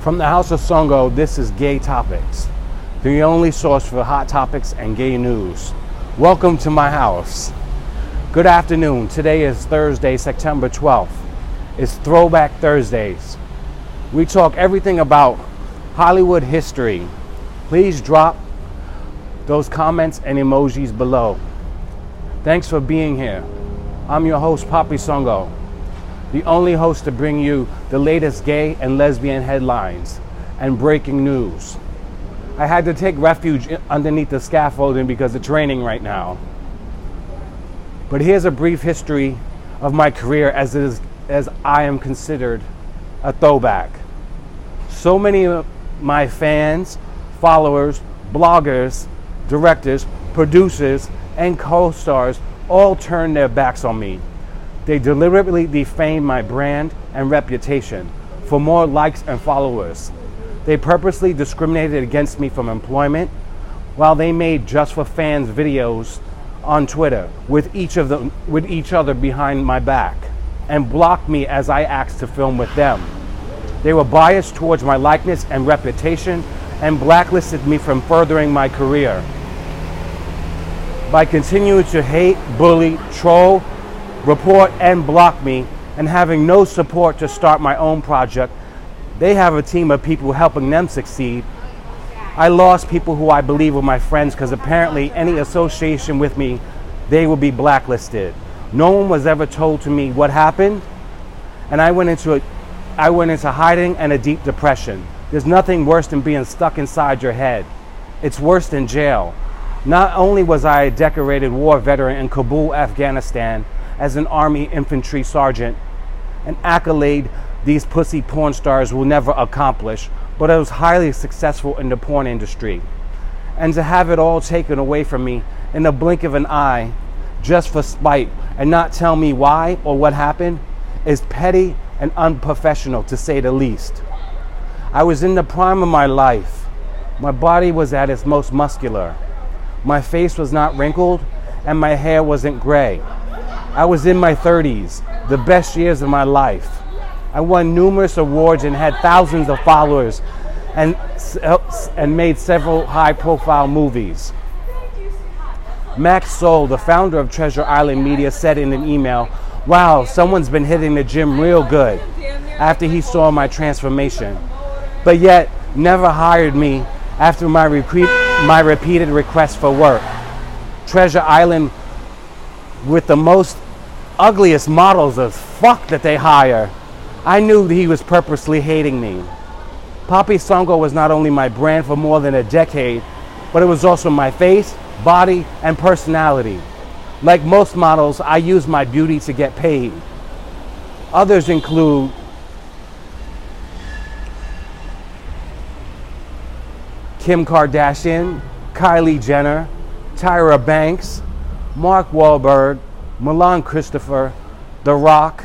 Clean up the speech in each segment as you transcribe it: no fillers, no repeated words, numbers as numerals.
From the house of Songo, this is Gaytopix, the only source for hot topics and gay news. Welcome to my house. Good afternoon. Today is Thursday, September 12th. It's Throwback Thursdays. We talk everything about Hollywood history. Please drop those comments and emojis below. Thanks for being here. I'm your host, PAPISONGO, the only host to bring you the latest gay and lesbian headlines and breaking news. I had to take refuge underneath the scaffolding because it's raining right now. But here's a brief history of my career as I am considered a throwback. So many of my fans, followers, bloggers, directors, producers, and co-stars all turned their backs on me. They deliberately defamed my brand and reputation for more likes and followers. They purposely discriminated against me from employment while they made just for fans videos on Twitter with each other behind my back and blocked me as I asked to film with them. They were biased towards my likeness and reputation and blacklisted me from furthering my career. By continuing to hate, bully, troll, report, and block me, and having no support to start my own project, they have a team of people helping them succeed. I lost people who I believe were my friends because apparently any association with me, they will be blacklisted. No one was ever told to me what happened, and I went into hiding and a deep depression. There's nothing worse than being stuck inside your head. It's worse than jail. Not only was I a decorated war veteran in Kabul, Afghanistan, as an Army infantry sergeant, an accolade these pussy porn stars will never accomplish, but I was highly successful in the porn industry. And to have it all taken away from me in the blink of an eye, just for spite, and not tell me why or what happened, is petty and unprofessional, to say the least. I was in the prime of my life. My body was at its most muscular. My face was not wrinkled, and my hair wasn't gray. I was in my 30s, the best years of my life. I won numerous awards and had thousands of followers and made several high-profile movies. Max Soul, the founder of Treasure Island Media, said in an email, "Wow, someone's been hitting the gym real good," after he saw my transformation, but yet never hired me after my repeated requests for work. Treasure Island, with the most ugliest models as fuck that they hire, I knew that he was purposely hating me. PAPISONGO was not only my brand for more than a decade, but it was also my face, body, and personality. Like most models, I use my beauty to get paid. Others include Kim Kardashian, Kylie Jenner, Tyra Banks, Mark Wahlberg, Milan Christopher, The Rock,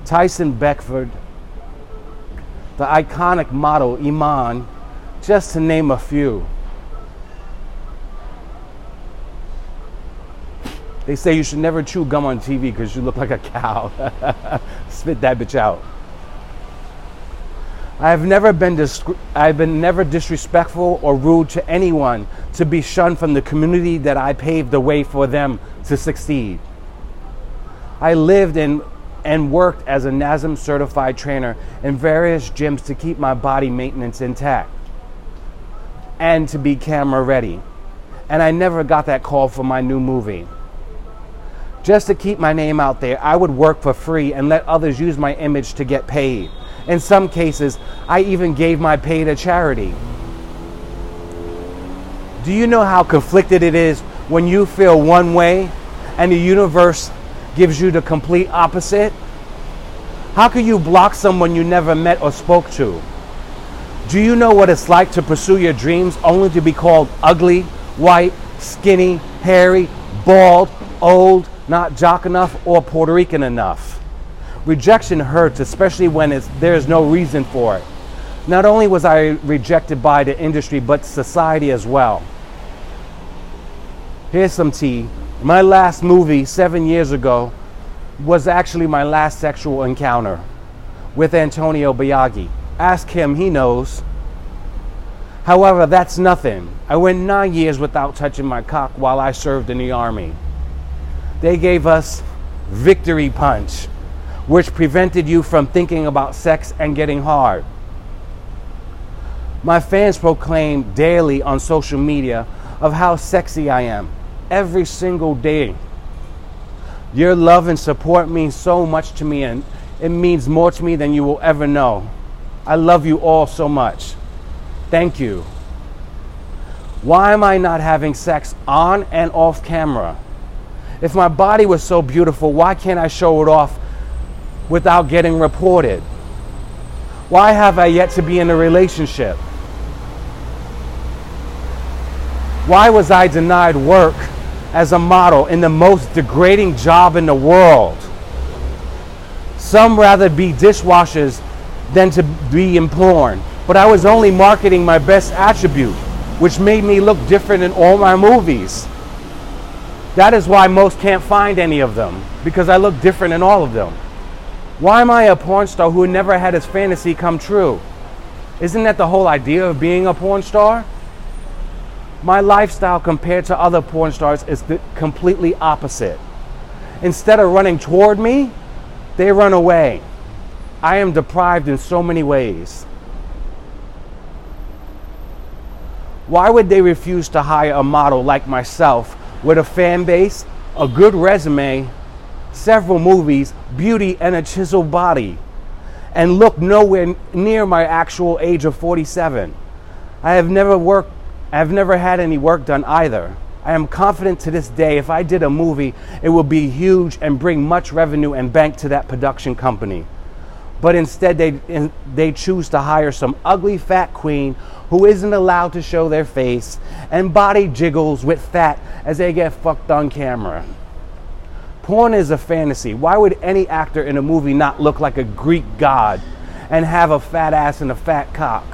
Tyson Beckford, the iconic model Iman, just to name a few. They say you should never chew gum on TV because you look like a cow. Spit that bitch out. I've never been disrespectful or rude to anyone to be shunned from the community that I paved the way for them to succeed. I lived and worked as a NASM certified trainer in various gyms to keep my body maintenance intact and to be camera ready. And I never got that call for my new movie. Just to keep my name out there, I would work for free and let others use my image to get paid. In some cases, I even gave my pay to charity. Do you know how conflicted it is when you feel one way and the universe gives you the complete opposite? How can you block someone you never met or spoke to? Do you know what it's like to pursue your dreams only to be called ugly, white, skinny, hairy, bald, old, not jock enough, or Puerto Rican enough? Rejection hurts, especially when there's no reason for it. Not only was I rejected by the industry, but society as well. Here's some tea. My last movie 7 years ago was actually my last sexual encounter with Antonio Biaggi. Ask him, he knows. However, that's nothing. I went 9 years without touching my cock while I served in the Army. They gave us Victory Punch, which prevented you from thinking about sex and getting hard. My fans proclaim daily on social media of how sexy I am, every single day. Your love and support means so much to me, and it means more to me than you will ever know. I love you all so much. Thank you. Why am I not having sex on and off camera? If my body was so beautiful, why can't I show it off without getting reported? Why have I yet to be in a relationship? Why was I denied work as a model in the most degrading job in the world? Some rather be dishwashers than to be in porn, but I was only marketing my best attribute, which made me look different in all my movies. That is why most can't find any of them, because I look different in all of them. Why am I a porn star who never had his fantasy come true? Isn't that the whole idea of being a porn star? My lifestyle compared to other porn stars is completely opposite. Instead of running toward me, they run away. I am deprived in so many ways. Why would they refuse to hire a model like myself with a fan base, a good resume, several movies, beauty, and a chiseled body, and look nowhere near my actual age of 47? I have never had any work done either. I am confident to this day if I did a movie, it would be huge and bring much revenue and bank to that production company. But instead they choose to hire some ugly fat queen who isn't allowed to show their face and body jiggles with fat as they get fucked on camera. Porn is a fantasy. Why would any actor in a movie not look like a Greek god and have a fat ass and a fat cock?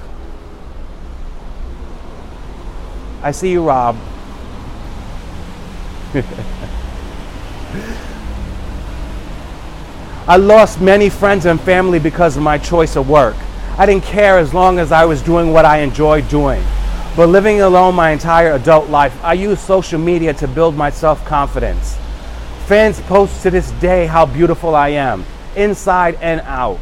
I see you, Rob. I lost many friends and family because of my choice of work. I didn't care as long as I was doing what I enjoyed doing. But living alone my entire adult life, I used social media to build my self-confidence. Fans post to this day how beautiful I am, inside and out.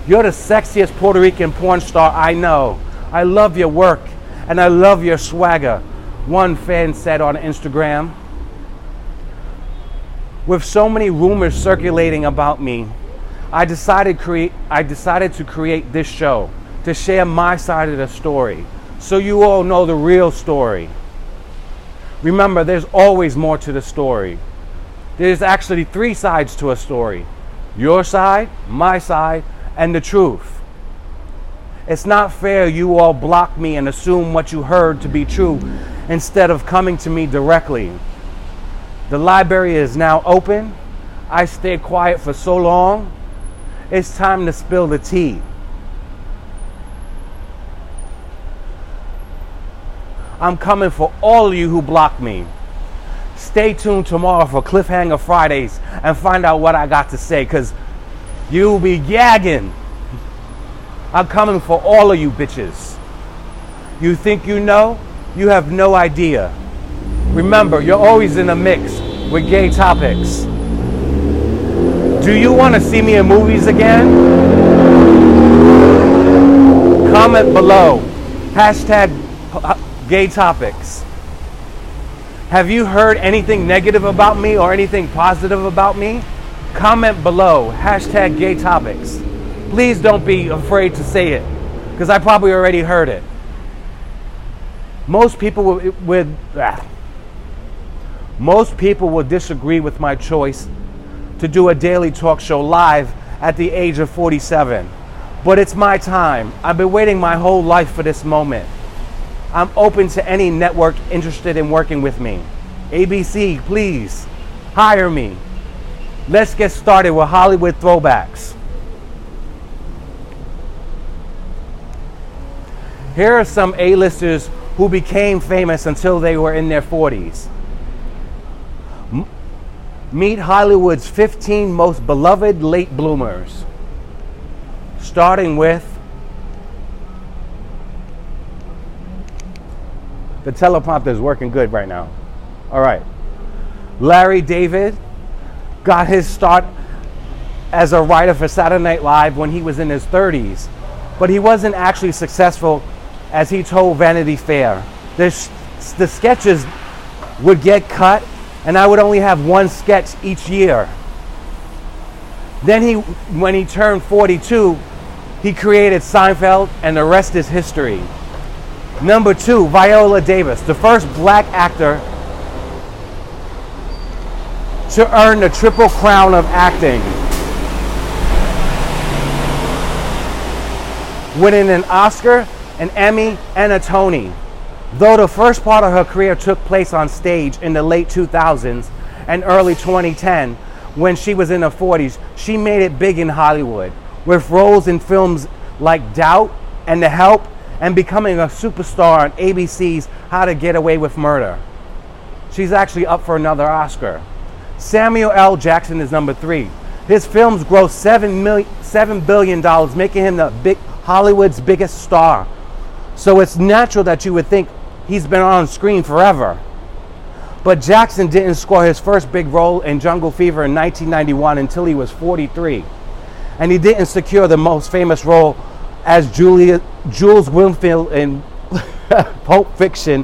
You're the sexiest Puerto Rican porn star I know. I love your work and I love your swagger, one fan said on Instagram. With so many rumors circulating about me, I decided to create this show to share my side of the story, so you all know the real story. Remember, there's always more to the story. There's actually 3 sides to a story: your side, my side, and the truth. It's not fair you all block me and assume what you heard to be true instead of coming to me directly. The library is now open. I stayed quiet for so long. It's time to spill the tea. I'm coming for all of you who block me. Stay tuned tomorrow for Cliffhanger Fridays and find out what I got to say, because you'll be gagging. I'm coming for all of you bitches. You think you know? You have no idea. Remember, you're always in a mix with Gaytopix. Do you want to see me in movies again? Comment below. #Gaytopix. Have you heard anything negative about me or anything positive about me? Comment below. #Gaytopix. Please don't be afraid to say it, because I probably already heard it. Most people will disagree with my choice to do a daily talk show live at the age of 47. But it's my time. I've been waiting my whole life for this moment. I'm open to any network interested in working with me. ABC, please, hire me. Let's get started with Hollywood throwbacks. Here are some A-listers who became famous until they were in their 40s. Meet Hollywood's 15 most beloved late bloomers. starting with the teleprompter is working good right now. All right. Larry David got his start as a writer for Saturday Night Live when he was in his 30s, but he wasn't actually successful, as he told Vanity Fair. The sketches would get cut, and I would only have one sketch each year. Then when he turned 42, he created Seinfeld, and the rest is history. Number 2, Viola Davis, the first black actor to earn the Triple Crown of acting, winning an Oscar, an Emmy, and a Tony. Though the first part of her career took place on stage in the late 2000s and early 2010, when she was in her 40s, she made it big in Hollywood, with roles in films like Doubt and The Help, and becoming a superstar on ABC's How to Get Away with Murder. She's actually up for another Oscar. Samuel L. Jackson is number 3. His films grossed $7 billion, making him Hollywood's biggest star. So it's natural that you would think he's been on screen forever. But Jackson didn't score his first big role in Jungle Fever in 1991 until he was 43. And he didn't secure the most famous role as Jules Winfield in Pulp Fiction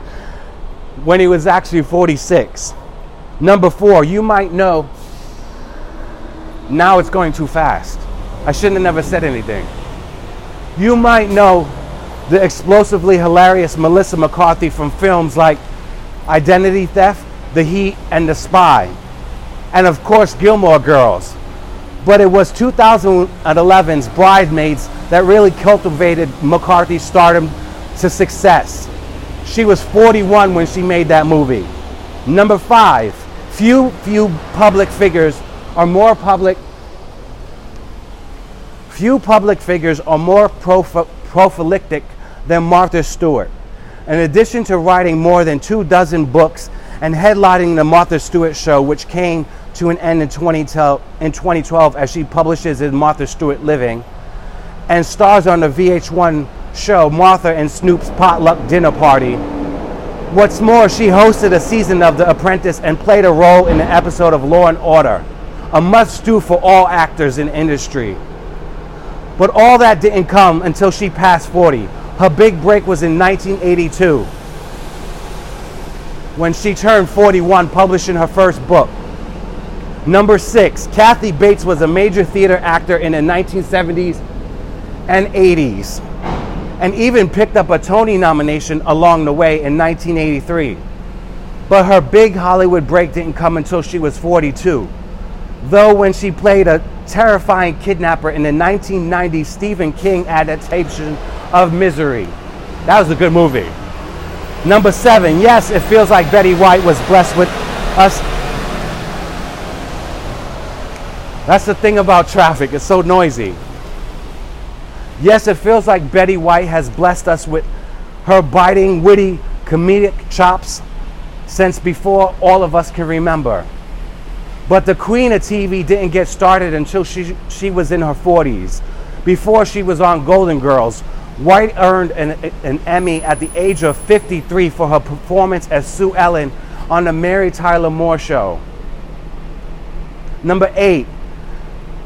when he was actually 46. Number 4, you might know, now it's going too fast. I shouldn't have never said anything. You might know the explosively hilarious Melissa McCarthy from films like Identity Theft, The Heat, and The Spy. And of course, Gilmore Girls. But it was 2011's Bridesmaids that really cultivated McCarthy's stardom to success. She was 41 when she made that movie. Number 5, few public figures are more prolific than Martha Stewart. In addition to writing more than 24 books and headlining the Martha Stewart Show, which came to an end in 2012 as she publishes in Martha Stewart Living, and stars on the VH1 show Martha and Snoop's Potluck Dinner Party. What's more, she hosted a season of The Apprentice and played a role in an episode of Law & Order, a must-do for all actors in the industry. But all that didn't come until she passed 40. Her big break was in 1982, when she turned 41, publishing her first book. Number 6, Kathy Bates was a major theater actor in the 1970s and 80s, and even picked up a Tony nomination along the way in 1983. But her big Hollywood break didn't come until she was 42. Though when she played a terrifying kidnapper in the 1990 Stephen King adaptation of Misery. That was a good movie. Number 7, yes, it feels like Betty White was blessed with us. That's the thing about traffic, it's so noisy. Yes, it feels like Betty White has blessed us with her biting, witty, comedic chops since before all of us can remember. But the queen of TV didn't get started until she was in her 40s. Before she was on Golden Girls, White earned an Emmy at the age of 53 for her performance as Sue Ellen on the Mary Tyler Moore Show. Number 8,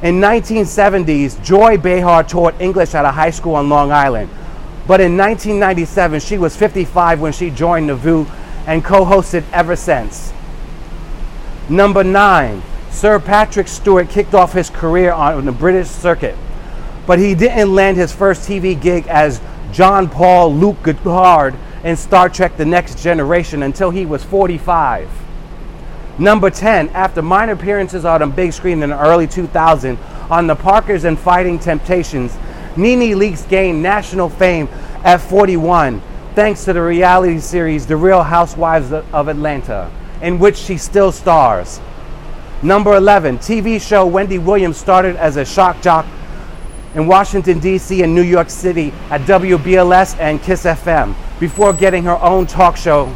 in 1970s, Joy Behar taught English at a high school on Long Island. But in 1997, she was 55 when she joined The View and co-hosted Ever Since. Number 9, Sir Patrick Stewart kicked off his career on the British circuit, but he didn't land his first TV gig as John Paul Luke Goddard in Star Trek The Next Generation until he was 45. Number 10, after minor appearances on the big screen in the early 2000s on The Parkers and Fighting Temptations, Nene Leakes gained national fame at 41 thanks to the reality series The Real Housewives of Atlanta, in which she still stars. Number 11, TV show Wendy Williams started as a shock jock in Washington, D.C. and New York City at WBLS and KISS FM before getting her own talk show.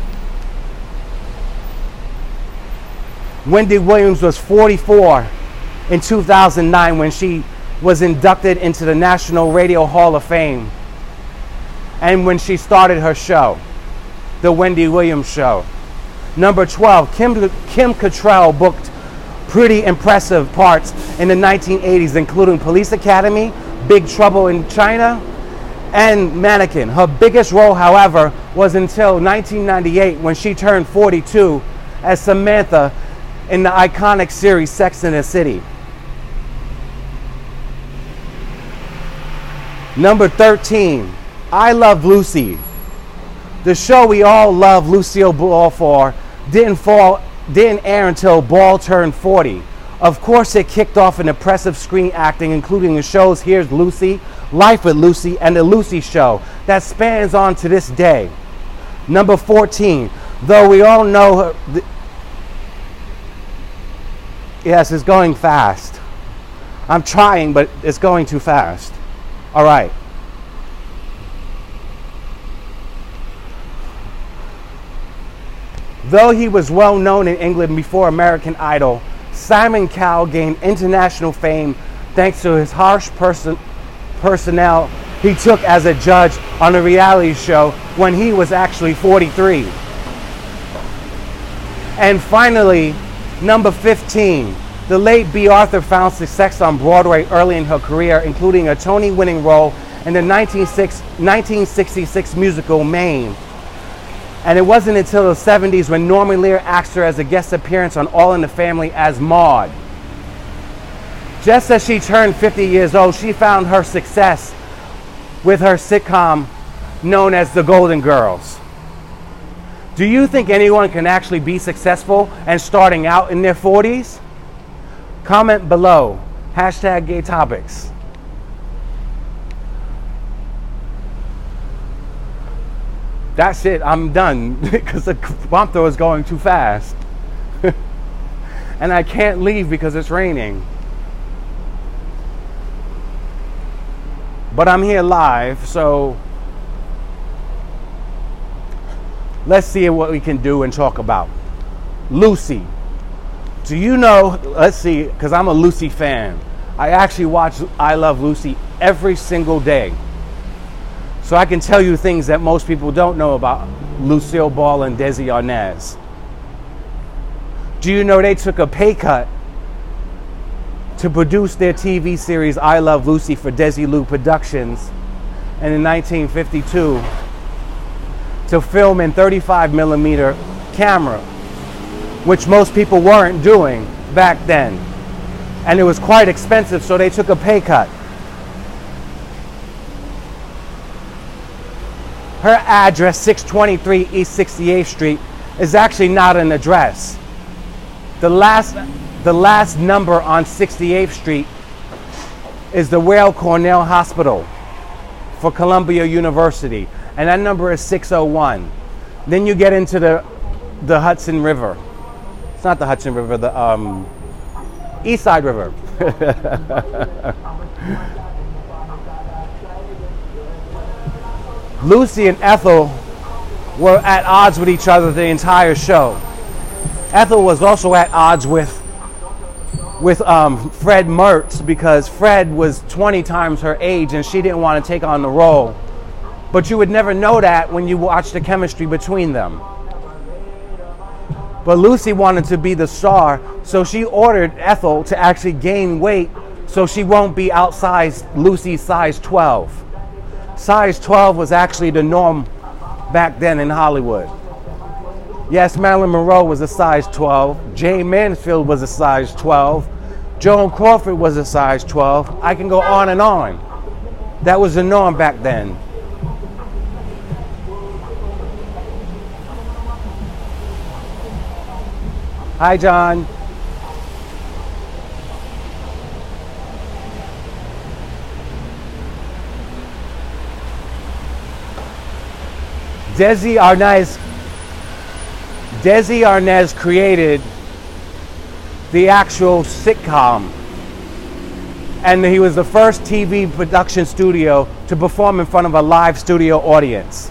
Wendy Williams was 44 in 2009 when she was inducted into the National Radio Hall of Fame. And when she started her show, The Wendy Williams Show. Number 12, Kim Cattrall booked pretty impressive parts in the 1980s, including Police Academy, Big Trouble in China, and Mannequin. Her biggest role, however, was until 1998 when she turned 42 as Samantha in the iconic series Sex and the City. Number 13, I Love Lucy. The show we all love Lucille Ball for didn't air until Ball turned 40. Of course, it kicked off an impressive screen acting, including the shows Here's Lucy, Life with Lucy, and The Lucy Show that spans on to this day. Number 14, though we all know her, yes, it's going fast. I'm trying, but it's going too fast. All right. Though he was well known in England before American Idol, Simon Cowell gained international fame thanks to his harsh personnel he took as a judge on a reality show when he was actually 43. And finally, number 15, the late Bea Arthur found success on Broadway early in her career, including a Tony-winning role in the 1966 musical Mame. And it wasn't until the 70s when Norman Lear asked her as a guest appearance on All in the Family as Maude. Just as she turned 50 years old, she found her success with her sitcom known as The Golden Girls. Do you think anyone can actually be successful and starting out in their 40s? Comment below, #Gaytopix. That's it, I'm done because the prompter is going too fast. And I can't leave because it's raining. But I'm here live, so let's see what we can do and talk about. Lucy. Do you know, let's see, because I'm a Lucy fan. I actually watch I Love Lucy every single day. So I can tell you things that most people don't know about Lucille Ball and Desi Arnaz. Do you know they took a pay cut to produce their TV series I Love Lucy for Desilu Productions and in 1952 to film in 35mm camera, which most people weren't doing back then. And it was quite expensive, so they took a pay cut. Her address, 623 East 68th Street, is actually not an address. The last number on 68th Street is the Weill Cornell Hospital for Columbia University, and that number is 601. Then you get into the Hudson River. It's not the Hudson River, the East Side River. Lucy and Ethel were at odds with each other the entire show. Ethel was also at odds with Fred Mertz because Fred was 20 times her age and she didn't want to take on the role. But you would never know that when you watch the chemistry between them. But Lucy wanted to be the star, so she ordered Ethel to actually gain weight so she won't be outsized Lucy's size 12. Size 12 was actually the norm back then in Hollywood. Yes, Marilyn Monroe was a size 12. Jane Mansfield was a size 12. Joan Crawford was a size 12. I can go on and on. That was the norm back then. Hi, John. Desi Arnaz created the actual sitcom, and he was the first TV production studio to perform in front of a live studio audience.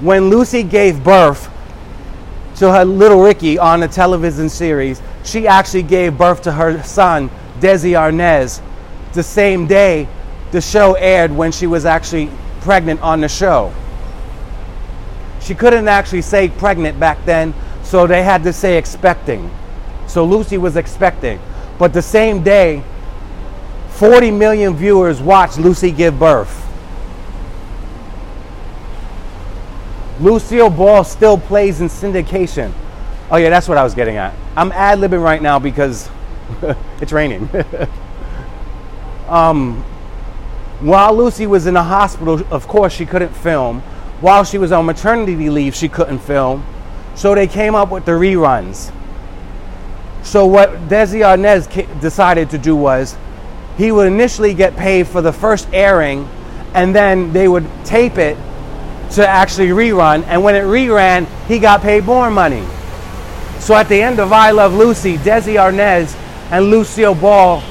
When Lucy gave birth to her little Ricky on the television series, she actually gave birth to her son Desi Arnaz the same day the show aired when she was actually pregnant on the show. She couldn't actually say pregnant back then, so they had to say expecting. So Lucy was expecting. But the same day, 40 million viewers watched Lucy give birth. Lucille Ball still plays in syndication. Oh yeah, that's what I was getting at. I'm ad-libbing right now because it's raining. While Lucy was in the hospital, of course she couldn't film. While she was on maternity leave, she couldn't film. So they came up with the reruns. So what Desi Arnaz decided to do was, he would initially get paid for the first airing, and then they would tape it to actually rerun, and when it reran, he got paid more money. So at the end of I Love Lucy, Desi Arnaz and Lucille Ball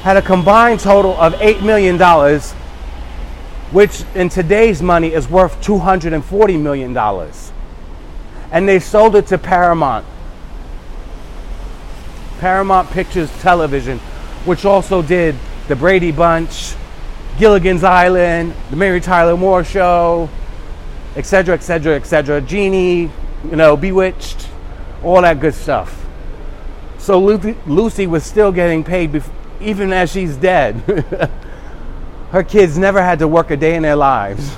had a combined total of $8 million, which in today's money is worth $240 million. And they sold it to Paramount Pictures Television, which also did The Brady Bunch, Gilligan's Island, The Mary Tyler Moore Show, etc., etc., etc., Genie, Bewitched, all that good stuff. So Lucy was still getting paid even as she's dead. Her kids never had to work a day in their lives.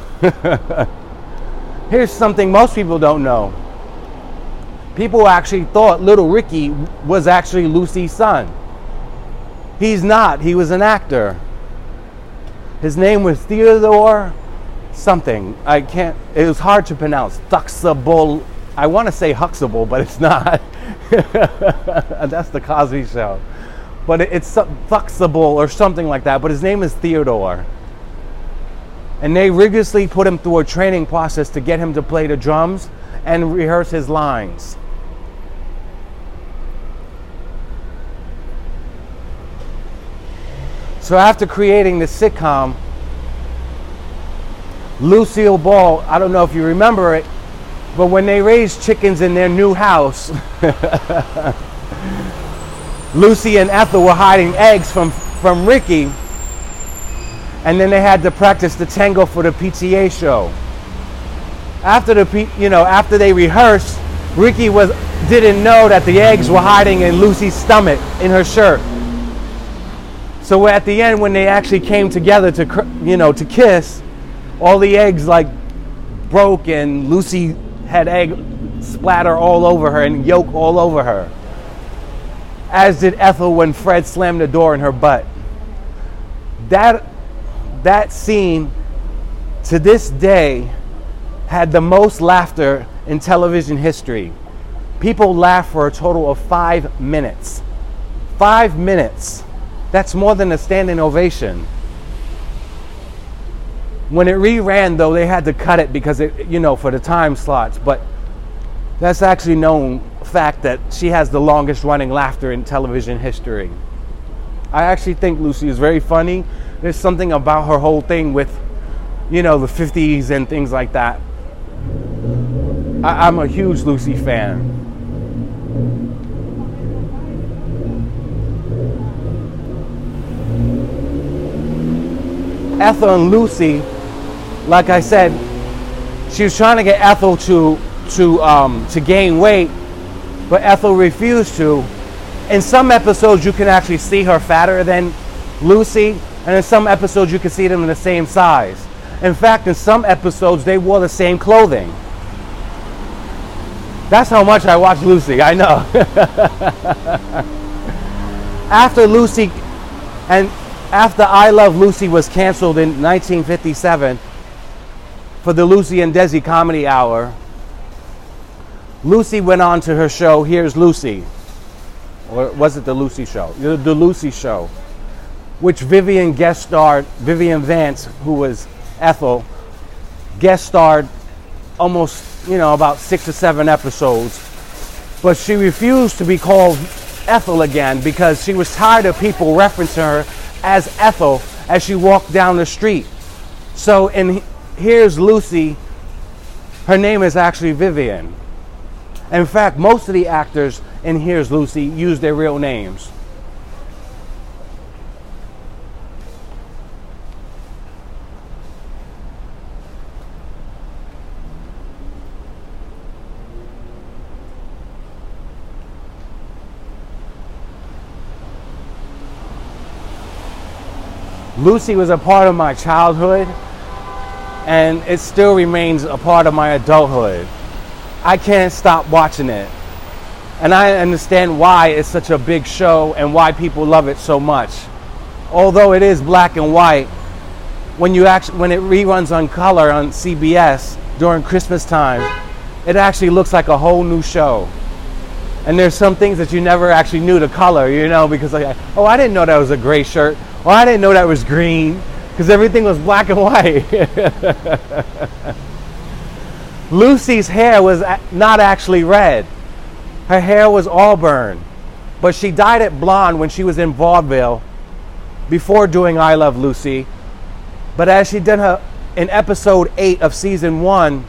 Here's something most people don't know. People actually thought little Ricky was actually Lucy's son. He's not. He was an actor. His name was Theodore something. It was hard to pronounce. Huxtable. I want to say Huxtable, but it's not. That's the Cosby Show. But it's Huxtable or something like that. But his name is Theodore. And they rigorously put him through a training process to get him to play the drums and rehearse his lines. So after creating the sitcom, Lucille Ball, I don't know if you remember it, but when they raised chickens in their new house, Lucy and Ethel were hiding eggs from Ricky, and then they had to practice the tango for the PTA show. After they rehearsed, Ricky didn't know that the eggs were hiding in Lucy's stomach in her shirt. So at the end, when they actually came together to kiss, all the eggs broke, and Lucy had egg splatter all over her and yolk all over her. As did Ethel when Fred slammed the door in her butt. That scene, to this day, had the most laughter in television history. People laughed for a total of 5 minutes. 5 minutes. That's more than a standing ovation. When it reran, though, they had to cut it because for the time slots. But that's actually known fact that she has the longest running laughter in television history. I actually think Lucy is very funny. There's something about her whole thing with, the 50s and things like that. I'm a huge Lucy fan. Ethel and Lucy, like I said, she was trying to get Ethel to gain weight, but Ethel refused to. In some episodes, you can actually see her fatter than Lucy, and in some episodes, you can see them in the same size. In fact, in some episodes, they wore the same clothing. That's how much I watch Lucy, I know. After I Love Lucy was canceled in 1957 for the Lucy and Desi Comedy Hour, Lucy went on to her show, Here's Lucy. Or was it The Lucy Show? The Lucy Show, which Vivian Vance, who was Ethel, guest starred almost, about 6 or 7 episodes. But she refused to be called Ethel again because she was tired of people referencing her as Ethel as she walked down the street. So in Here's Lucy, her name is actually Vivian. In fact, most of the actors in Here's Lucy use their real names. Lucy was a part of my childhood, and it still remains a part of my adulthood. I can't stop watching it. And I understand why it's such a big show and why people love it so much. Although it is black and white, when it reruns on color on CBS during Christmas time, it actually looks like a whole new show. And there's some things that you never actually knew the color, because like, oh, I didn't know that was a gray shirt, or I didn't know that was green, because everything was black and white. Lucy's hair was not actually red. Her hair was auburn, but she dyed it blonde when she was in vaudeville before doing I Love Lucy. But as she did in episode 8 of season 1,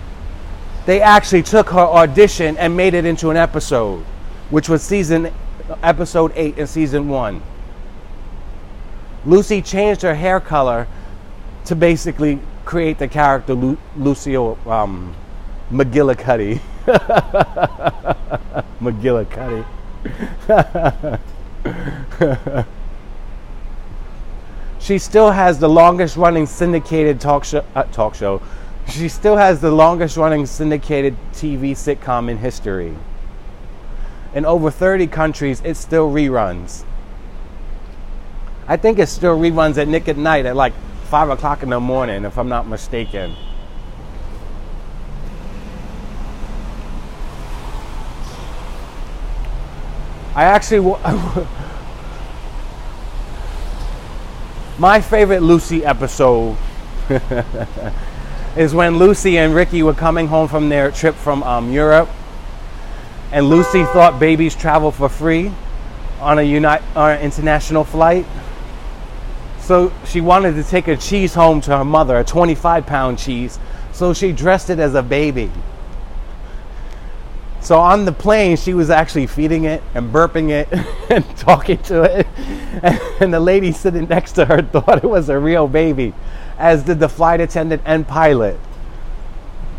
they actually took her audition and made it into an episode, which was episode 8 in season 1. Lucy changed her hair color to basically create the character Lucille McGillicuddy. McGillicuddy. She still has the longest running syndicated talk show. She still has the longest running syndicated TV sitcom in history. In over 30 countries, it still reruns. I think it still reruns at Nick at Night at like 5 o'clock in the morning, if I'm not mistaken. My favorite Lucy episode is when Lucy and Ricky were coming home from their trip from Europe, and Lucy thought babies travel for free on an international flight. So she wanted to take a cheese home to her mother, a 25-pound cheese, so she dressed it as a baby. So on the plane, she was actually feeding it and burping it and talking to it. And the lady sitting next to her thought it was a real baby, as did the flight attendant and pilot.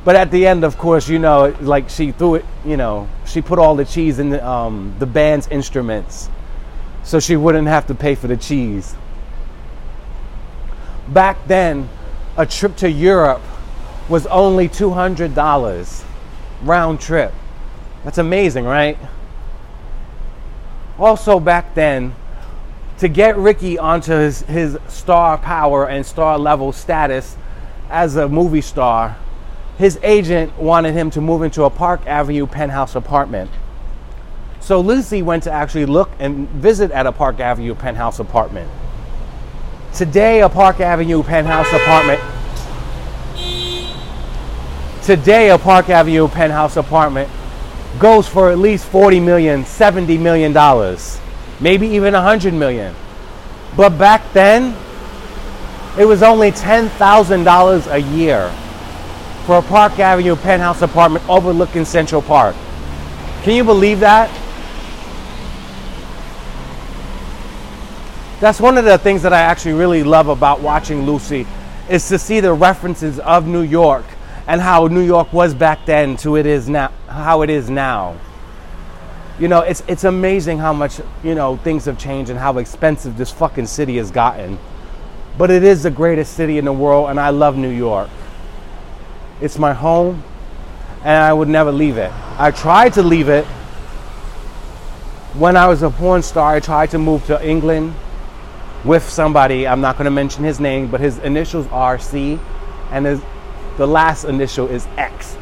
But at the end, of course, like she threw it, she put all the cheese in the band's instruments so she wouldn't have to pay for the cheese. Back then, a trip to Europe was only $200 round trip. That's amazing, right? Also back then, to get Ricky onto his star power and star level status as a movie star, his agent wanted him to move into a Park Avenue penthouse apartment. So Lucy went to actually look and visit at a Park Avenue penthouse apartment. Today, a Park Avenue penthouse apartment goes for at least $40 million, $70 million, maybe even $100 million. But back then, it was only $10,000 a year for a Park Avenue penthouse apartment overlooking Central Park. Can you believe that? That's one of the things that I actually really love about watching Lucy, is to see the references of New York and how New York was back then to how it is now. It's amazing how much, things have changed and how expensive this fucking city has gotten. But it is the greatest city in the world, and I love New York. It's my home, and I would never leave it. I tried to leave it when I was a porn star. I tried to move to England with somebody. I'm not going to mention his name, but his initials are C, and the last initial is X.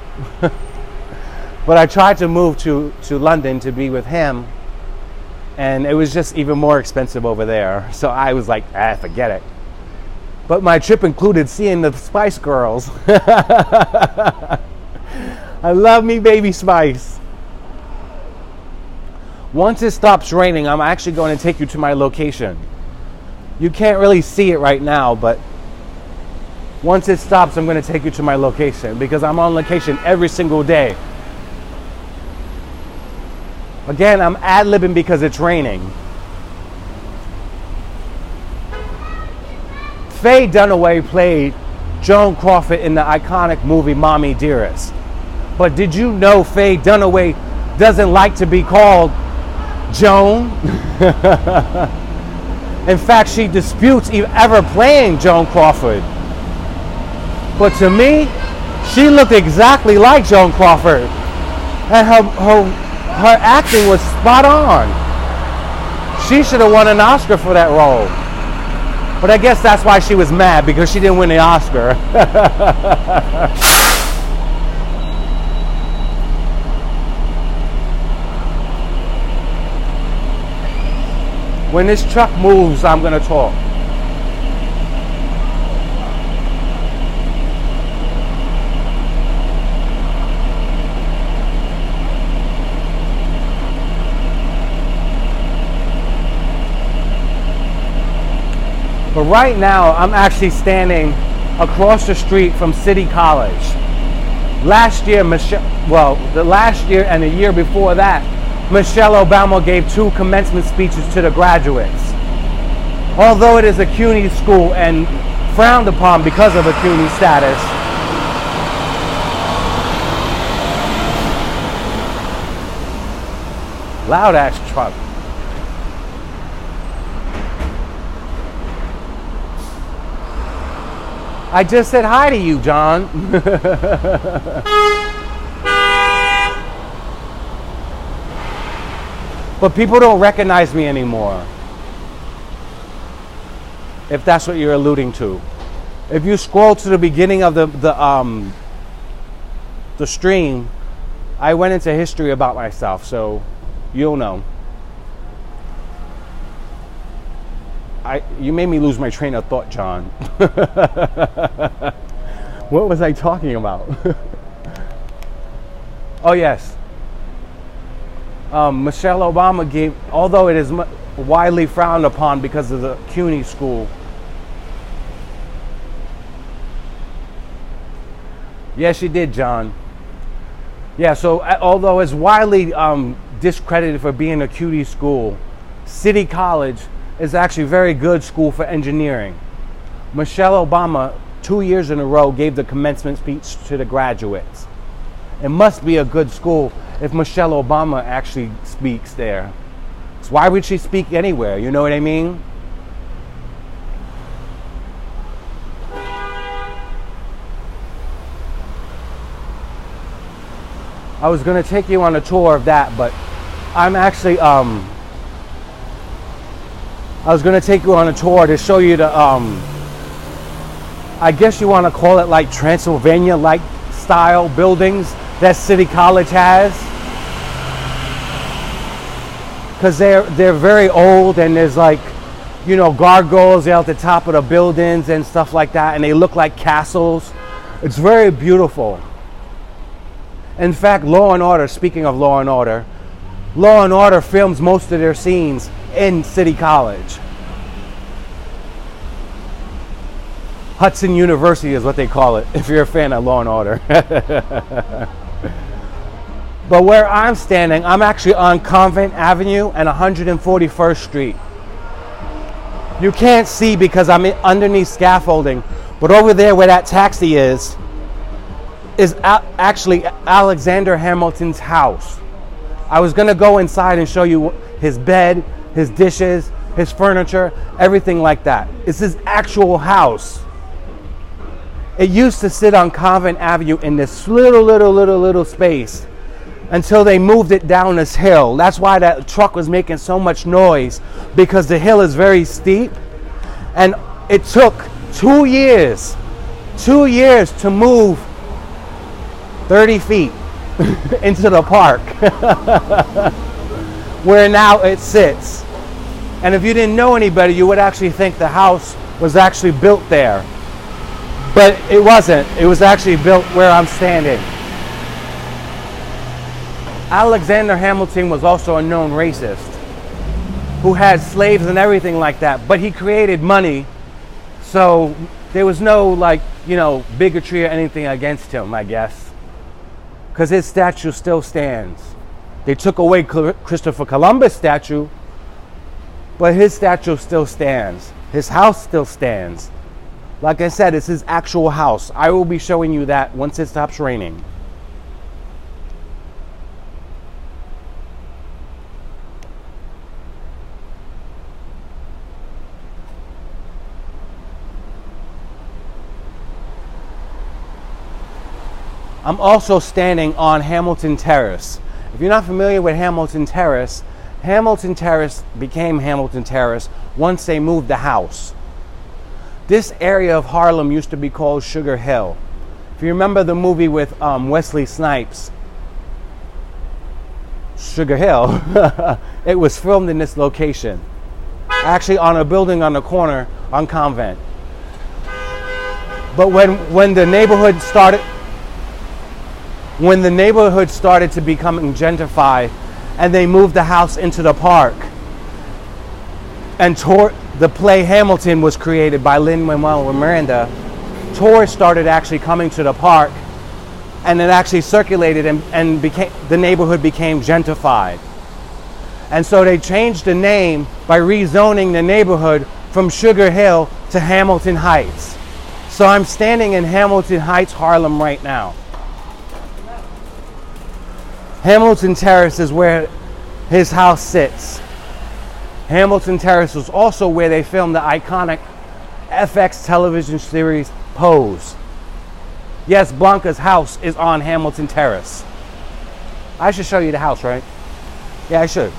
But I tried to move to London to be with him, and it was just even more expensive over there. So I was like, forget it. But my trip included seeing the Spice Girls. I love me Baby Spice. Once it stops raining, I'm actually going to take you to my location. You can't really see it right now, but once it stops, I'm going to take you to my location, because I'm on location every single day. Again, I'm ad-libbing because it's raining. Faye Dunaway played Joan Crawford in the iconic movie Mommy Dearest. But did you know Faye Dunaway doesn't like to be called Joan? In fact, she disputes ever playing Joan Crawford. But to me, she looked exactly like Joan Crawford. And her acting was spot on. She should have won an Oscar for that role. But I guess that's why she was mad, because she didn't win the Oscar. When this truck moves, I'm going to talk. But right now, I'm actually standing across the street from City College. Last year, the last year and the year before that, Michelle Obama gave 2 commencement speeches to the graduates. Although it is a CUNY school and frowned upon because of a CUNY status, loud ass truck. I just said hi to you, John. But people don't recognize me anymore. If that's what you're alluding to. If you scroll to the beginning of the stream, I went into history about myself, so you'll know. You made me lose my train of thought, John. What was I talking about? Oh, yes. Michelle Obama gave, although it is widely frowned upon because of the CUNY school. Yes, she did, John. Yeah, so although it's widely discredited for being a CUNY school, City College is actually a very good school for engineering. Michelle Obama, 2 years in a row, gave the commencement speech to the graduates. It must be a good school if Michelle Obama actually speaks there. So why would she speak anywhere? You know what I mean? I was going to take you on a tour of that, but I'm actually, I was going to take you on a tour to show you the, I guess you want to call it like Transylvania-like style buildings that City College has. Because they're very old, and there's like, you know, gargoyles out the top of the buildings and stuff like that, and they look like castles. It's very beautiful. In fact, Law and Order, speaking of Law and Order films most of their scenes in City College. Hudson University is what they call it, if you're a fan of Law and Order. But where I'm standing, I'm actually on Convent Avenue and 141st Street. You can't see because I'm underneath scaffolding, but over there where that taxi is actually Alexander Hamilton's house. I was going to go inside and show you his bed, his dishes, his furniture, everything like that. It's his actual house. It used to sit on Convent Avenue in this little space until they moved it down this hill. That's why that truck was making so much noise, because the hill is very steep, and it took 2 years to move 30 feet into the park where now it sits. And if you didn't know anybody, you would actually think the house was actually built there. But it wasn't. It was actually built where I'm standing. Alexander Hamilton was also a known racist who had slaves and everything like that, but he created money, so there was no, like, you know, bigotry or anything against him, I guess, because his statue still stands. They took away Christopher Columbus' statue, but his statue still stands. His house still stands. Like I said, it's his actual house. I will be showing you that once it stops raining. I'm also standing on Hamilton Terrace. If you're not familiar with Hamilton Terrace became Hamilton Terrace once they moved the house. This area of Harlem used to be called Sugar Hill. If you remember the movie with Wesley Snipes, Sugar Hill, it was filmed in this location. Actually on a building on the corner on Convent. But when the neighborhood started to becoming gentrified and they moved the house into the park, and the play Hamilton was created by Lin-Manuel Miranda, tourists started actually coming to the park, and it actually circulated and the neighborhood became gentrified. And so they changed the name by rezoning the neighborhood from Sugar Hill to Hamilton Heights. So I'm standing in Hamilton Heights, Harlem right now. Hamilton Terrace is where his house sits. Hamilton Terrace was also where they filmed the iconic FX television series Pose. Yes, Blanca's house is on Hamilton Terrace. I should show you the house, right? Yeah, I should.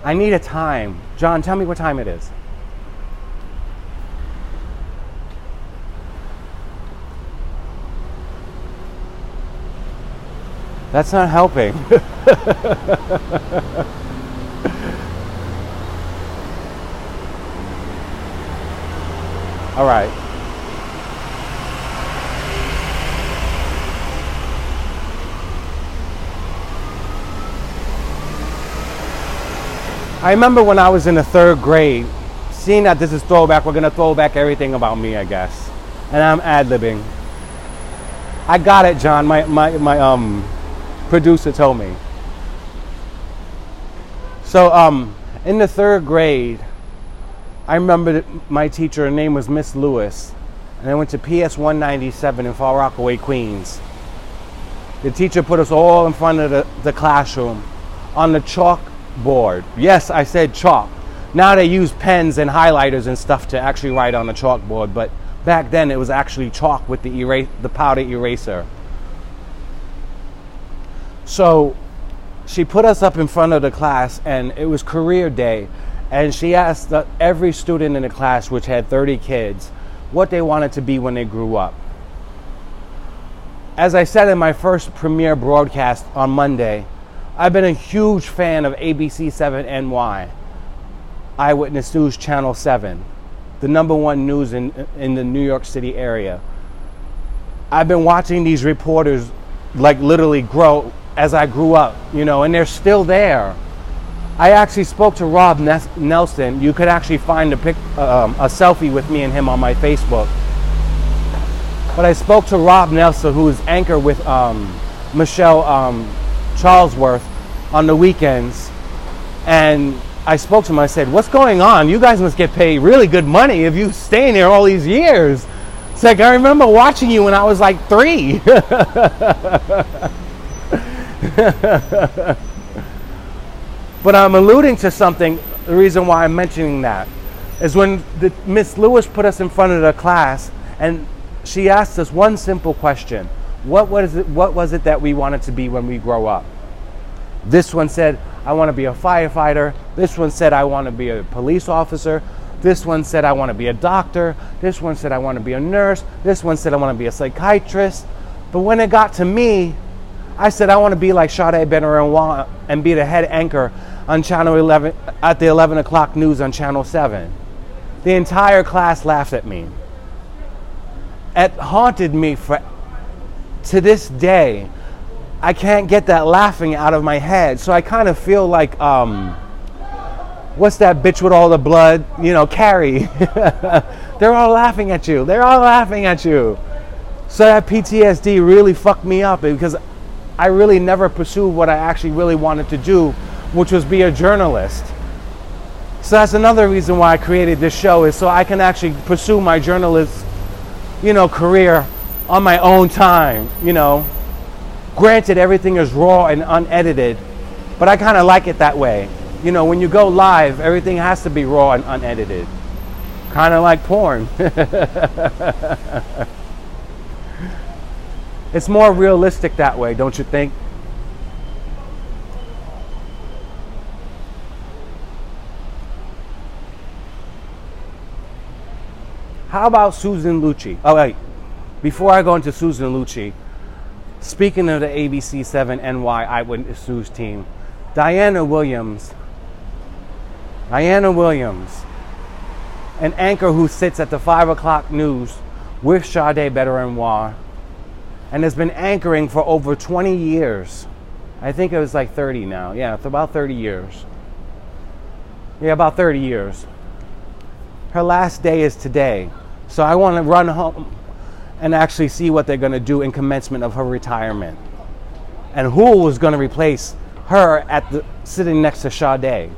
I need a time. John, tell me what time it is. That's not helping. All right. I remember when I was in the 3rd grade, seeing that this is throwback, we're gonna throw back everything about me, I guess. And I'm ad-libbing. I got it, John. My producer told me. So in the 3rd grade, I remember that my teacher, her name was Miss Lewis, and I went to PS 197 in Far Rockaway, Queens. The teacher put us all in front of the classroom on the chalkboard. Yes, I said chalk. Now they use pens and highlighters and stuff to actually write on the chalkboard, but back then it was actually chalk with the powder eraser. So she put us up in front of the class, and it was career day, and she asked every student in the class, which had 30 kids, what they wanted to be when they grew up. As I said in my first premiere broadcast on Monday, I've been a huge fan of ABC 7 NY, Eyewitness News Channel 7, the #1 news in the New York City area. I've been watching these reporters like literally grow as I grew up, you know, and they're still there. I actually spoke to Rob Nelson. You could actually find a selfie with me and him on my Facebook. But I spoke to Rob Nelson, who is anchor with Michelle Charlesworth on the weekends, and I spoke to him. I said, what's going on? You guys must get paid really good money if you stay in there all these years. It's like, I remember watching you when I was like 3. But I'm alluding to something. The reason why I'm mentioning that is when Miss Lewis put us in front of the class, and she asked us one simple question. What was it that we wanted to be when we grow up? This one said, I want to be a firefighter. This one said, I want to be a police officer. This one said, I want to be a doctor. This one said, I want to be a nurse. This one said, I want to be a psychiatrist. But when it got to me, I said, I want to be like Sade Benarawa and be the head anchor on Channel 11 at the 11 o'clock news on Channel 7. The entire class laughed at me. It haunted me to this day. I can't get that laughing out of my head. So I kind of feel like, what's that bitch with all the blood? You know, Carrie. They're all laughing at you. They're all laughing at you. So that PTSD really fucked me up because I really never pursued what I actually really wanted to do, which was be a journalist. So that's another reason why I created this show, is so I can actually pursue my journalist, career on my own time, Granted, everything is raw and unedited, but I kind of like it that way. When you go live, everything has to be raw and unedited. Kind of like porn. It's more realistic that way, don't you think? How about Susan Lucci? Oh, wait. Before I go into Susan Lucci, speaking of the ABC 7 NY Eyewitness News team, Diana Williams, an anchor who sits at the 5 o'clock news with Sade Bedouinoir and has been anchoring for over 20 years. I think it was like 30 now. Yeah, it's about 30 years. Yeah, about 30 years. Her last day is today. So I want to run home and actually see what they're going to do in commencement of her retirement. And who was going to replace her sitting next to Sade.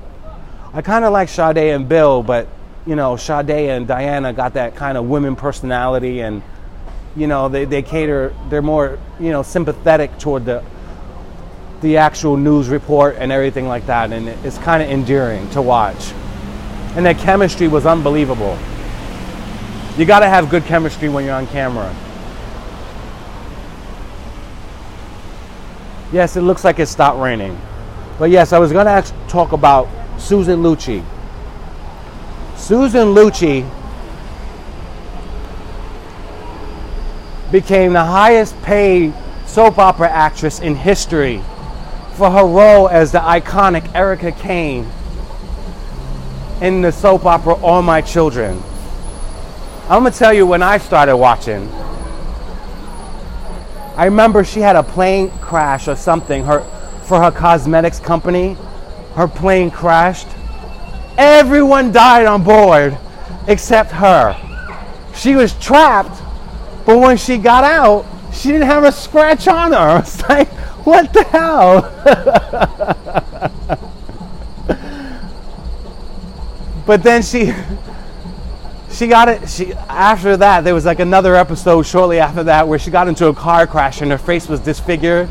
I kind of like Sade and Bill, but, Sade and Diana got that kind of women personality, and, they cater, they're more, sympathetic toward the actual news report and everything like that. And it's kind of endearing to watch. And their chemistry was unbelievable. You got to have good chemistry when you're on camera. Yes, it looks like it stopped raining. But yes, I was going to talk about Susan Lucci. Susan Lucci became the highest paid soap opera actress in history for her role as the iconic Erica Kane in the soap opera All My Children. I'm going to tell you, when I started watching, I remember she had a plane crash or something for her cosmetics company. Her plane crashed. Everyone died on board except her. She was trapped, but when she got out, she didn't have a scratch on her. It's like, what the hell? But then she got it. After that, there was like another episode shortly after that where she got into a car crash and her face was disfigured.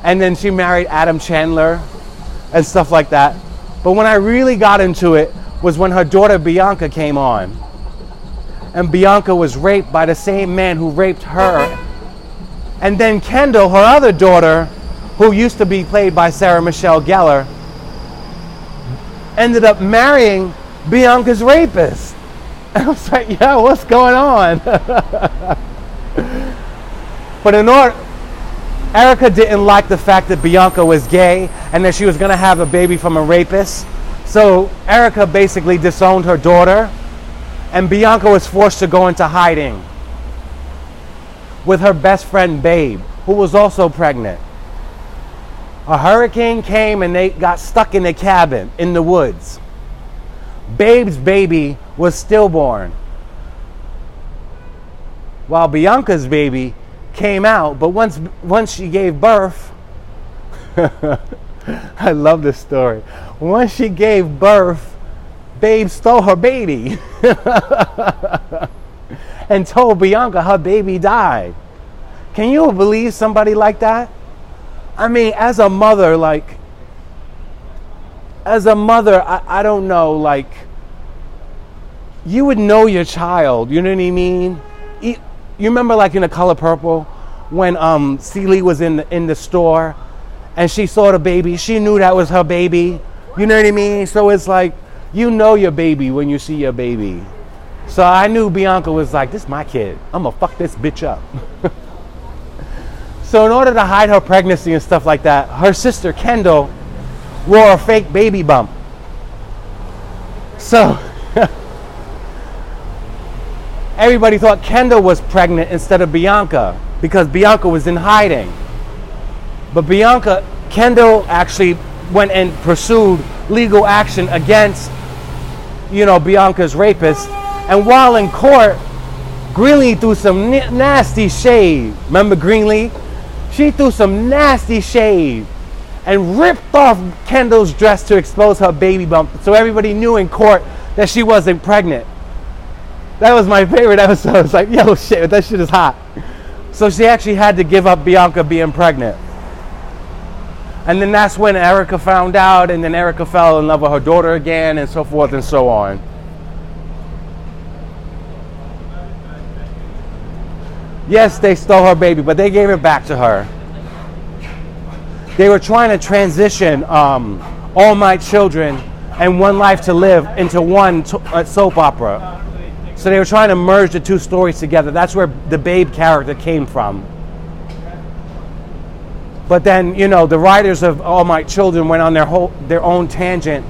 And then she married Adam Chandler and stuff like that. But when I really got into it was when her daughter Bianca came on. And Bianca was raped by the same man who raped her. And then Kendall, her other daughter, who used to be played by Sarah Michelle Gellar, ended up marrying Bianca's rapist. And I was like, yeah, what's going on? But Erica didn't like the fact that Bianca was gay and that she was going to have a baby from a rapist. So Erica basically disowned her daughter, and Bianca was forced to go into hiding with her best friend Babe, who was also pregnant. A hurricane came and they got stuck in a cabin in the woods. Babe's baby was stillborn, while Bianca's baby came out. But once she gave birth, I love this story. Once she gave birth, Babe stole her baby and told Bianca her baby died. Can you believe somebody like that? I mean, as a mother, I don't know, you would know your child, you know what I mean? You remember in The Color Purple when Celie was in the store and she saw the baby, she knew that was her baby, you know what I mean? So it's like, you know your baby when you see your baby. So I knew Bianca was like, this is my kid, I'm gonna fuck this bitch up. So in order to hide her pregnancy and stuff like that, her sister Kendall wore a fake baby bump. So everybody thought Kendall was pregnant instead of Bianca because Bianca was in hiding. But Kendall actually went and pursued legal action against, Bianca's rapist. And while in court, Greenlee threw some nasty shade. Remember Greenlee? She threw some nasty shade and ripped off Kendall's dress to expose her baby bump, so everybody knew in court that she wasn't pregnant. That was my favorite episode. It's like, yo, shit, that shit is hot. So she actually had to give up Bianca being pregnant. And then that's when Erica found out, and then Erica fell in love with her daughter again, and so forth and so on. Yes, they stole her baby, but they gave it back to her. They were trying to transition All My Children and One Life to Live into one soap opera. So they were trying to merge the two stories together. That's where the Babe character came from. But then, you know, the writers of All My Children went on their own tangent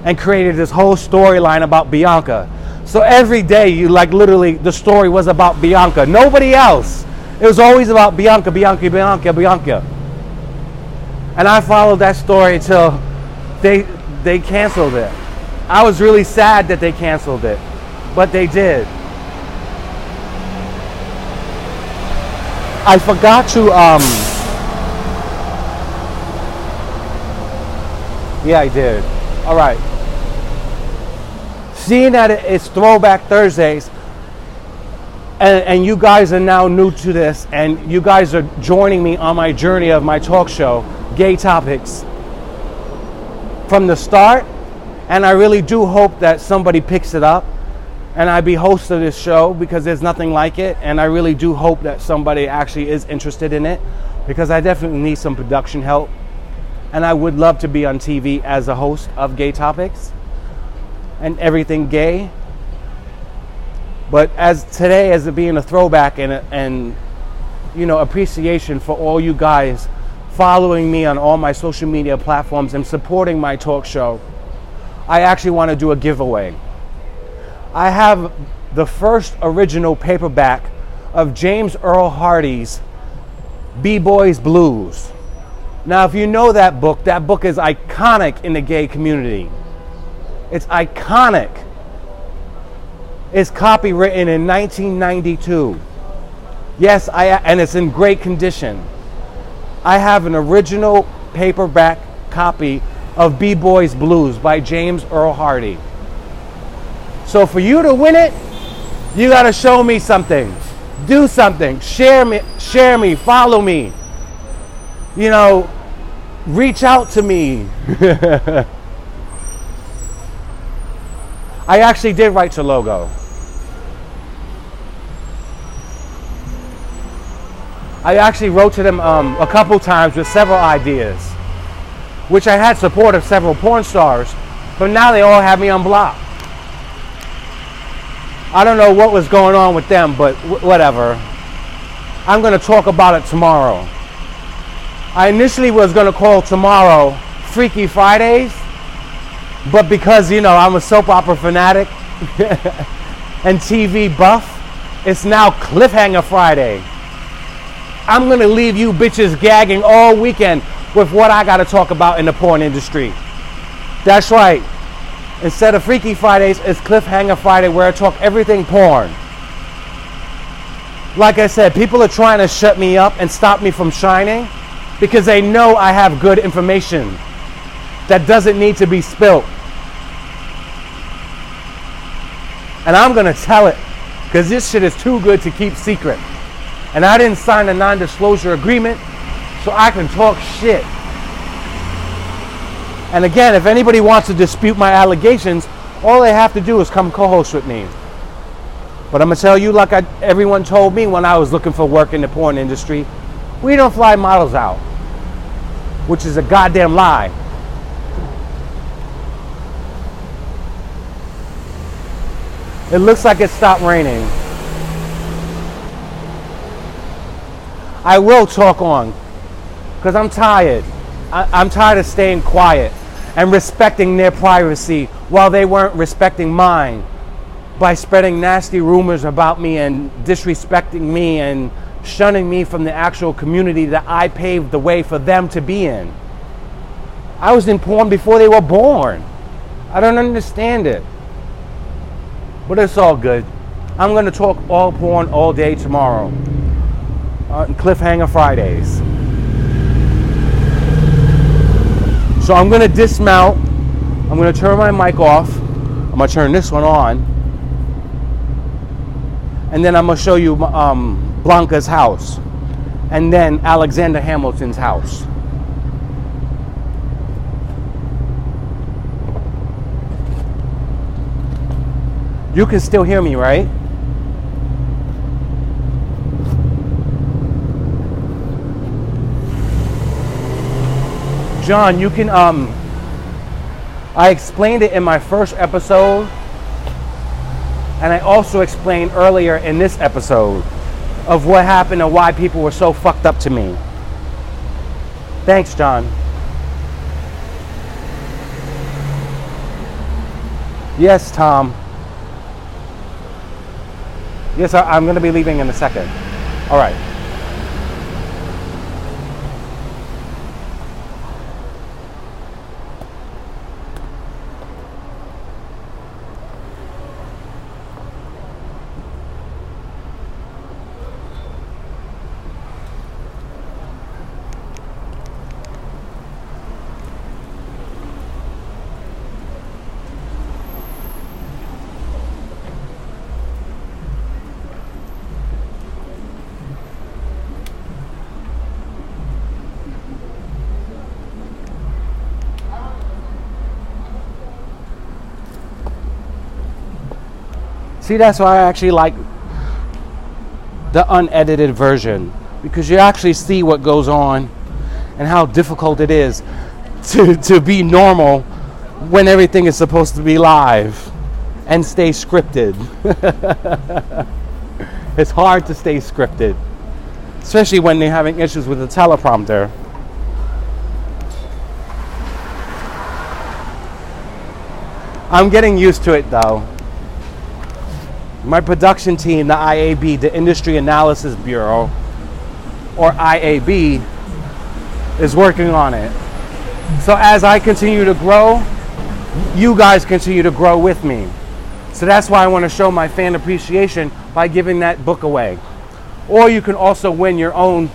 and created this whole storyline about Bianca. So every day, you like literally, the story was about Bianca. Nobody else. It was always about Bianca, Bianca, Bianca, Bianca. And I followed that story till they canceled it. I was really sad that they canceled it, but they did. I forgot to yeah, I did. All right. Seeing that it's Throwback Thursdays, and you guys are now new to this, and you guys are joining me on my journey of my talk show, Gaytopix, from the start, and I really do hope that somebody picks it up and I be host of this show, because there's nothing like it, and I really do hope that somebody actually is interested in it, because I definitely need some production help, and I would love to be on TV as a host of Gaytopix and everything gay. But as today, as it being a throwback and you know, appreciation for all you guys following me on all my social media platforms and supporting my talk show, I actually want to do a giveaway. I have the first original paperback of James Earl Hardy's B-Boys Blues. Now, if you know that book is iconic in the gay community. It's iconic. It's copywritten in 1992. Yes, and it's in great condition. I have an original paperback copy of B-Boys Blues by James Earl Hardy. So for you to win it, you got to show me something. Do something. Share me, follow me. You know, reach out to me. I actually did write your logo. I actually wrote to them a couple times with several ideas, which I had support of several porn stars, but now they all have me on block. I don't know what was going on with them, but whatever. I'm going to talk about it tomorrow. I initially was going to call tomorrow Freaky Fridays, but because, you know, I'm a soap opera fanatic and TV buff, it's now Cliffhanger Friday. I'm going to leave you bitches gagging all weekend with what I got to talk about in the porn industry. That's right. Instead of Freaky Fridays, it's Cliffhanger Friday, where I talk everything porn. Like I said, people are trying to shut me up and stop me from shining because they know I have good information that doesn't need to be spilt. And I'm going to tell it, because this shit is too good to keep secret. And I didn't sign a non-disclosure agreement, so I can talk shit. And again, if anybody wants to dispute my allegations, all they have to do is come co-host with me. But I'm going to tell you, like everyone told me when I was looking for work in the porn industry, we don't fly models out, which is a goddamn lie. It looks like it stopped raining. I will talk on, because I'm tired. I'm tired of staying quiet and respecting their privacy while they weren't respecting mine by spreading nasty rumors about me and disrespecting me and shunning me from the actual community that I paved the way for them to be in. I was in porn before they were born. I don't understand it. But it's all good. I'm going to talk all porn all day tomorrow on Cliffhanger Fridays. So I'm gonna dismount. I'm gonna turn my mic off. I'm gonna turn this one on. And then I'm gonna show you Blanca's house. And then Alexander Hamilton's house. You can still hear me, right? John, you can, I explained it in my first episode, and I also explained earlier in this episode of what happened and why people were so fucked up to me. Thanks, John. Yes, Tom. Yes, I'm going to be leaving in a second. All right. See, that's why I actually like the unedited version, because you actually see what goes on and how difficult it is to be normal when everything is supposed to be live and stay scripted. It's hard to stay scripted, especially when they're having issues with the teleprompter. I'm getting used to it though. My production team, the IAB, the Industry Analysis Bureau, or IAB, is working on it. So as I continue to grow, you guys continue to grow with me. So that's why I want to show my fan appreciation by giving that book away. Or you can also win your own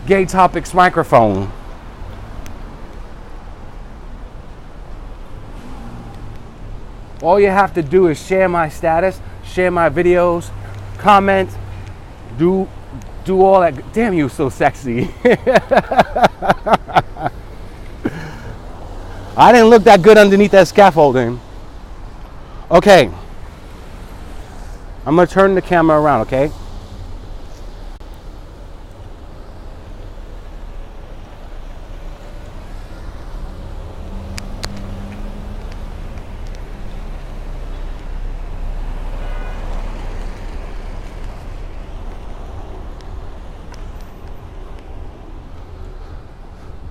Gaytopix microphone. All you have to do is share my status, share my videos, comment, do all that. Damn, you so sexy. I didn't look that good underneath that scaffolding. Okay. I'm gonna turn the camera around, okay?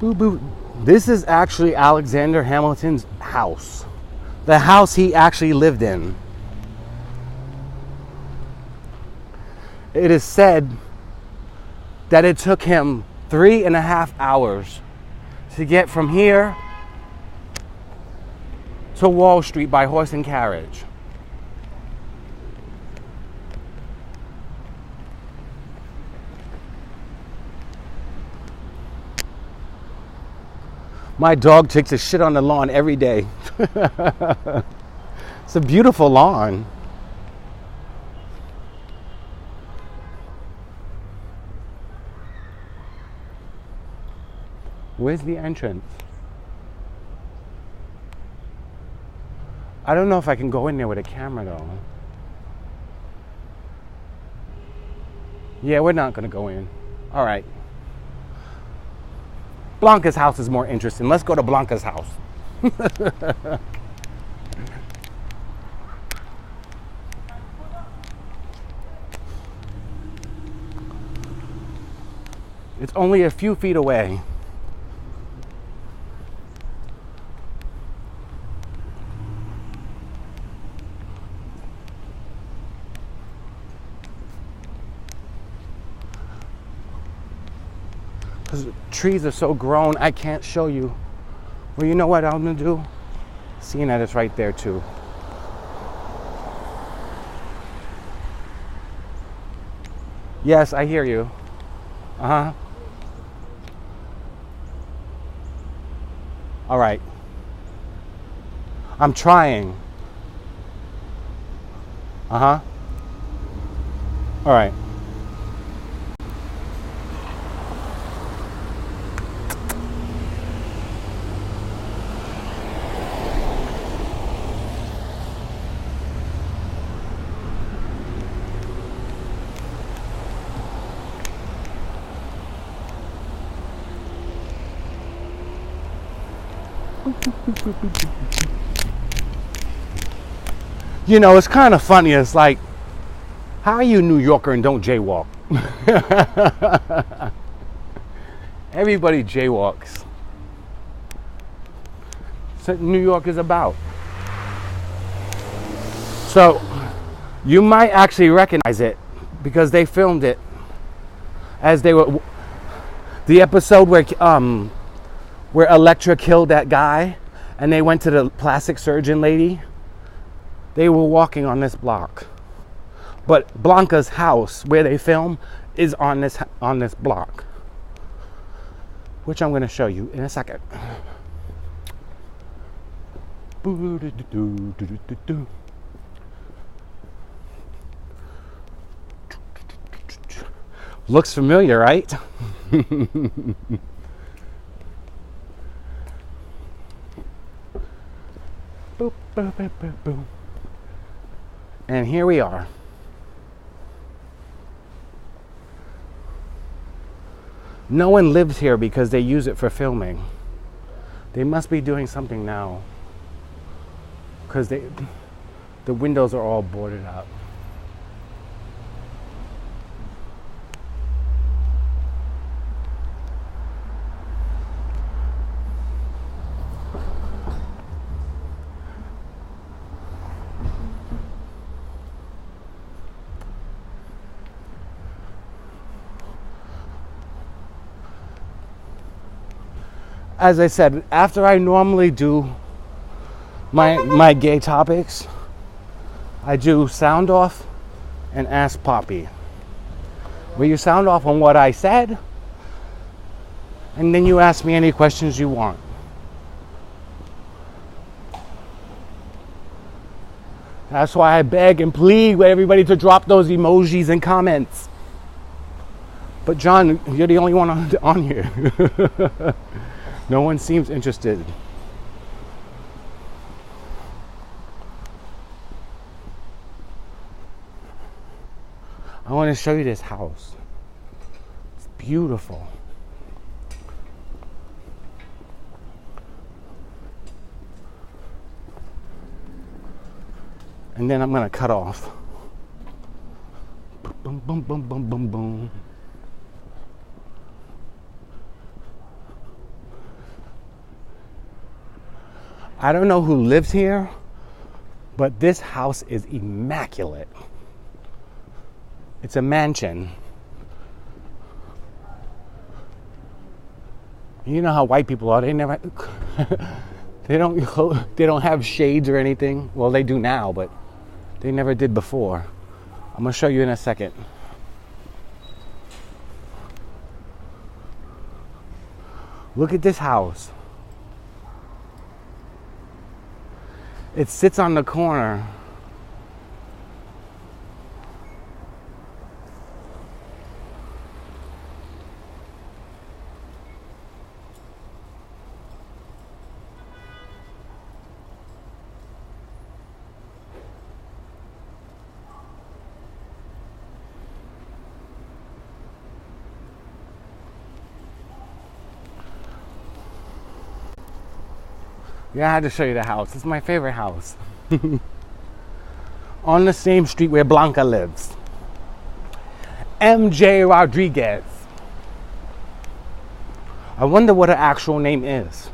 Boo boo. This is actually Alexander Hamilton's house. The house he actually lived in. It is said that it took him 3.5 hours to get from here to Wall Street by horse and carriage. My dog takes a shit on the lawn every day. It's a beautiful lawn. Where's the entrance? I don't know if I can go in there with a camera though. Yeah, we're not gonna go in. All right. Blanca's house is more interesting. Let's go to Blanca's house. It's only a few feet away. Because the trees are so grown, I can't show you. Well, you know what I'm gonna do? Seeing that it's right there too. Yes, I hear you. Uh-huh. All right. I'm trying. Uh-huh. All right. You know, it's kind of funny. It's like, how are you a New Yorker and don't jaywalk? Everybody jaywalks. That's what New York is about. So, you might actually recognize it because they filmed it as they were. The episode where Electra killed that guy and they went to the plastic surgeon lady. They were walking on this block. But Blanca's house, where they film, is on this block, which I'm going to show you in a second. Looks familiar, right? Boop, boop, boop, boop, boop. And here we are. No one lives here because they use it for filming. They must be doing something now because the windows are all boarded up. As I said, after I normally do my gay topics, I do sound off and ask Poppy, where you sound off on what I said, and then you ask me any questions you want. That's why I beg and plead with everybody to drop those emojis and comments. But John, you're the only one on here. No one seems interested. I want to show you this house. It's beautiful. And then I'm going to cut off. Boom, boom, boom, boom, boom, boom. I don't know who lives here, but this house is immaculate. It's a mansion. You know how white people are. They never they don't have shades or anything. Well, they do now, but they never did before. I'm going to show you in a second. Look at this house. It sits on the corner. Yeah, I had to show you the house. It's my favorite house. On the same street where Blanca lives. MJ Rodriguez. I wonder what her actual name is.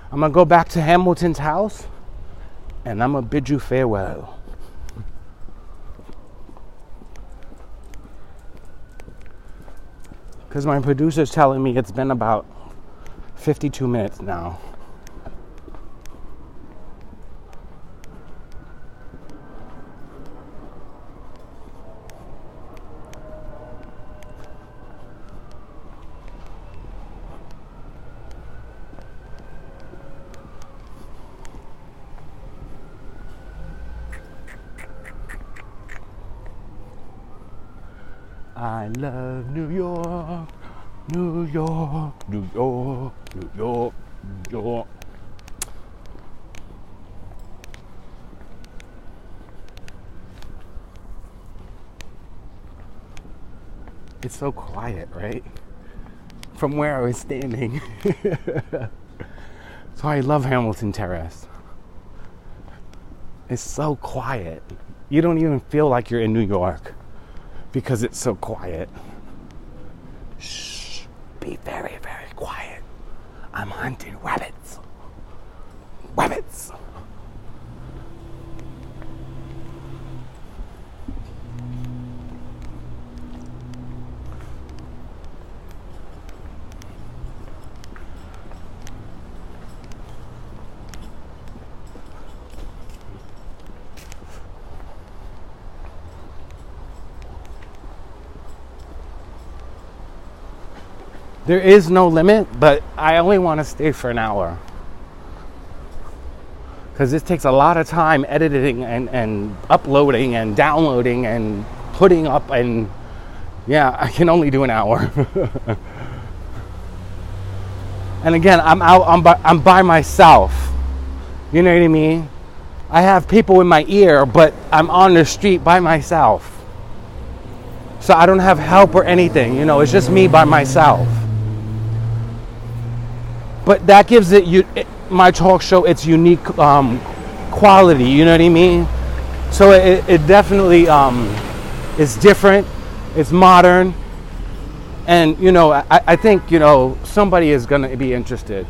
I'm going to go back to Hamilton's house and I'm going to bid you farewell. Because my producer's telling me it's been about 52 minutes now. I love New York, New York, New York, New York, New York. It's so quiet, right? From where I was standing. So I love Hamilton Terrace. It's so quiet. You don't even feel like you're in New York because it's so quiet. Shh. Be very, very quiet. I'm hunting rabbits. Rabbits. There is no limit, but I only want to stay for an hour. Because this takes a lot of time editing and uploading and downloading and putting up, and yeah, I can only do an hour. And again, I'm by myself. You know what I mean? I have people in my ear, but I'm on the street by myself. So I don't have help or anything, you know, it's just me by myself. But that gives my talk show its unique quality, you know what I mean? So it definitely is different, it's modern, and you know, I think, you know, somebody is gonna be interested.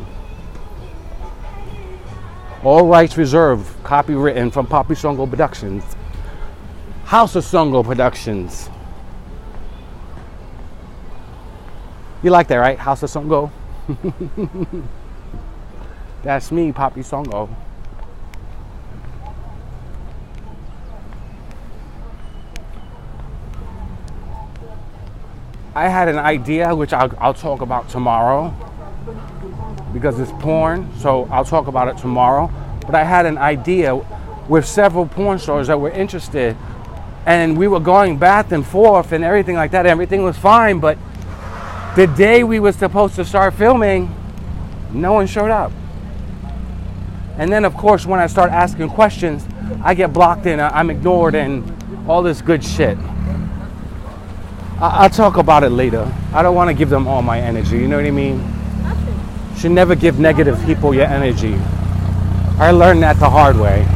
All rights reserved, copywritten from PAPISONGO Productions, House of Songo Productions. You like that, right? House of Songo? That's me, PAPISONGO. I had an idea, which I'll talk about tomorrow, because it's porn, so I'll talk about it tomorrow. But I had an idea with several porn stars that were interested, and we were going back and forth and everything like that. Everything was fine, but the day we were supposed to start filming, no one showed up. And then, of course, when I start asking questions, I get blocked and I'm ignored and all this good shit. I'll talk about it later. I don't want to give them all my energy, you know what I mean? You should never give negative people your energy. I learned that the hard way.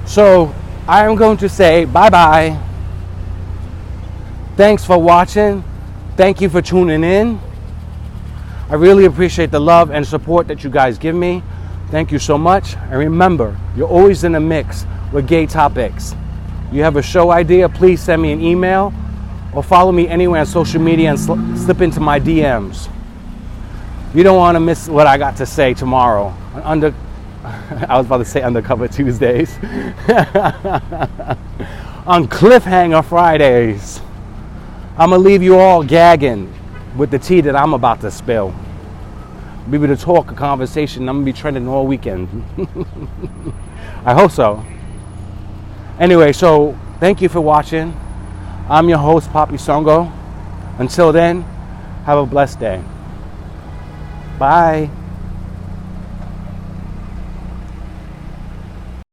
So I am going to say bye-bye. Thanks for watching. Thank you for tuning in. I really appreciate the love and support that you guys give me. Thank you so much. And remember, you're always in the mix with Gaytopix. You have a show idea, please send me an email or follow me anywhere on social media and slip into my DMs. You don't want to miss what I got to say tomorrow. I was about to say Undercover Tuesdays. On Cliffhanger Fridays. I'm going to leave you all gagging with the tea that I'm about to spill. Be able to talk a conversation. I'm going to be trending all weekend. I hope so. Anyway, so thank you for watching. I'm your host, PAPISONGO. Until then, have a blessed day. Bye.